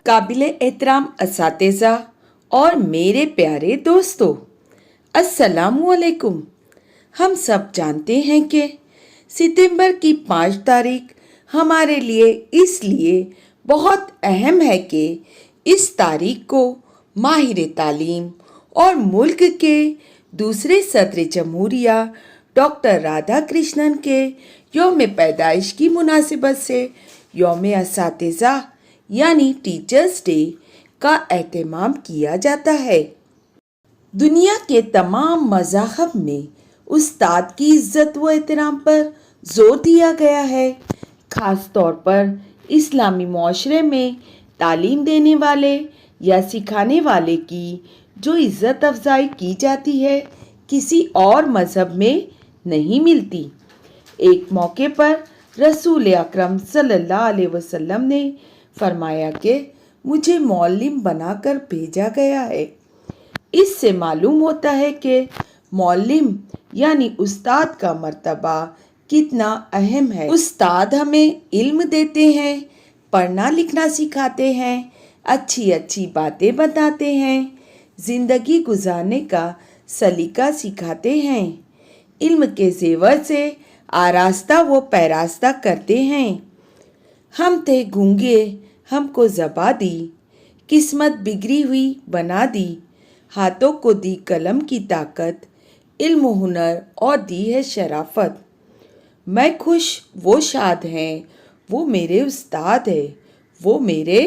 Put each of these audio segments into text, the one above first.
काबिले एहतराम असातिज़ा और मेरे प्यारे दोस्तों, अस्सलामुअलैकुम। हम सब जानते हैं कि सितंबर की 5 तारीख हमारे लिए इसलिए बहुत अहम है कि इस तारीख को माहिर तालीम और मुल्क के दूसरे सदर जमहूरिया डॉक्टर राधाकृष्णन के यौम पैदाइश की मुनासिबत से यौम असातिज़ा यानी टीचर्स डे का एहतमाम किया जाता है। दुनिया के तमाम मज़ाहब में उस्ताद की इज़्ज़त व एहतराम पर ज़ोर दिया गया है। ख़ास तौर पर इस्लामी माशरे में तालीम देने वाले या सिखाने वाले की जो इज़्ज़त अफजाई की जाती है, किसी और मज़हब में नहीं मिलती। एक मौके पर रसूल अकरम सल्लल्लाहु अलैहि वसल्लम ने फरमाया कि मुझे मौल्लिम बनाकर भेजा गया है। इससे मालूम होता है कि मौल्लिम यानी उस्ताद का मर्तबा कितना अहम है। उस्ताद हमें इल्म देते हैं, पढ़ना लिखना सिखाते हैं, अच्छी अच्छी बातें बताते हैं, ज़िंदगी गुजारने का सलीका सिखाते हैं, इल्म के ज़ेवर से आरास्ता व पैरास्ता करते हैं। हम थे गूंगे, हमको ज़बा दी, किस्मत बिगड़ी हुई बना दी, हाथों को दी कलम की ताकत, इल्म हुनर और दी है शराफत। मैं खुश वो शाद हैं, वो मेरे उस्ताद है, वो मेरे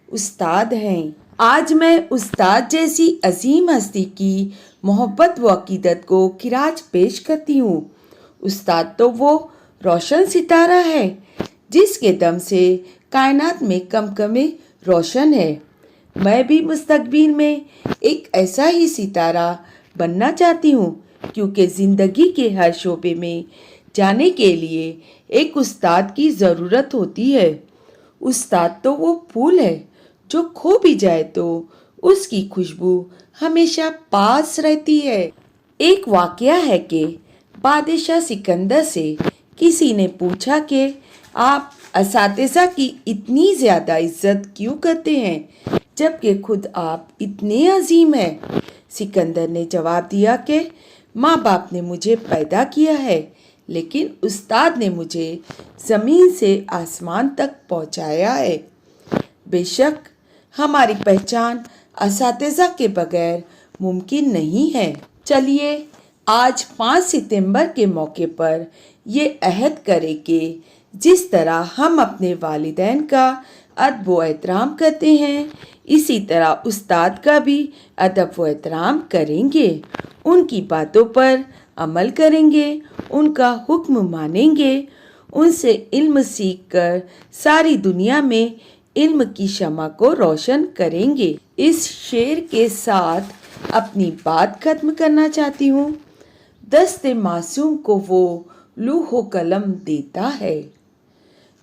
उस्ताद हैं। आज मैं उस्ताद जैसी अजीम हस्ती की मोहब्बत व अकीदत को खिराज पेश करती हूँ। उस्ताद तो वो रोशन सितारा है जिसके दम से कायनात में कमकमे रोशन है। मैं भी मुस्तकबिल में एक ऐसा ही सितारा बनना चाहती हूँ, क्योंकि ज़िंदगी के हर शोबे में जाने के लिए एक उस्ताद की ज़रूरत होती है। उस्ताद तो वो फूल है जो खो भी जाए तो उसकी खुशबू हमेशा पास रहती है। एक वाक़या है कि बादशाह सिकंदर से किसी ने पूछा कि आप असातिज़ा की इतनी ज़्यादा इज़्ज़त क्यों करते हैं जबकि खुद आप इतने अजीम हैं। सिकंदर ने जवाब दिया कि माँ बाप ने मुझे पैदा किया है, लेकिन उस्ताद ने मुझे ज़मीन से आसमान तक पहुँचाया है। बेशक हमारी पहचान असातिज़ा के बगैर मुमकिन नहीं है। चलिए आज 5 सितंबर के मौके पर ये अहद करें कि जिस तरह हम अपने वालिदैन का अदब व एहतराम करते हैं, इसी तरह उस्ताद का भी अदब व एहतराम करेंगे, उनकी बातों पर अमल करेंगे, उनका हुक्म मानेंगे, उनसे इल्म सीख कर सारी दुनिया में इल्म की शमा को रोशन करेंगे। इस शेर के साथ अपनी बात खत्म करना चाहती हूँ। दस्ते मासूम को वो लूहो कलम देता है,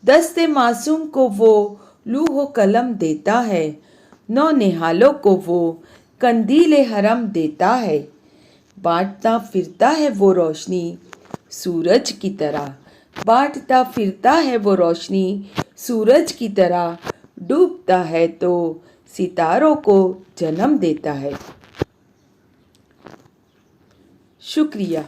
दस्ते मासूम को वो लूहो कलम देता है, नौनिहालों को वो कंदीले हरम देता है। बांटता फिरता है वो रोशनी सूरज की तरह, बांटता फिरता है वो रोशनी सूरज की तरह, डूबता है तो सितारों को जन्म देता है। शुक्रिया।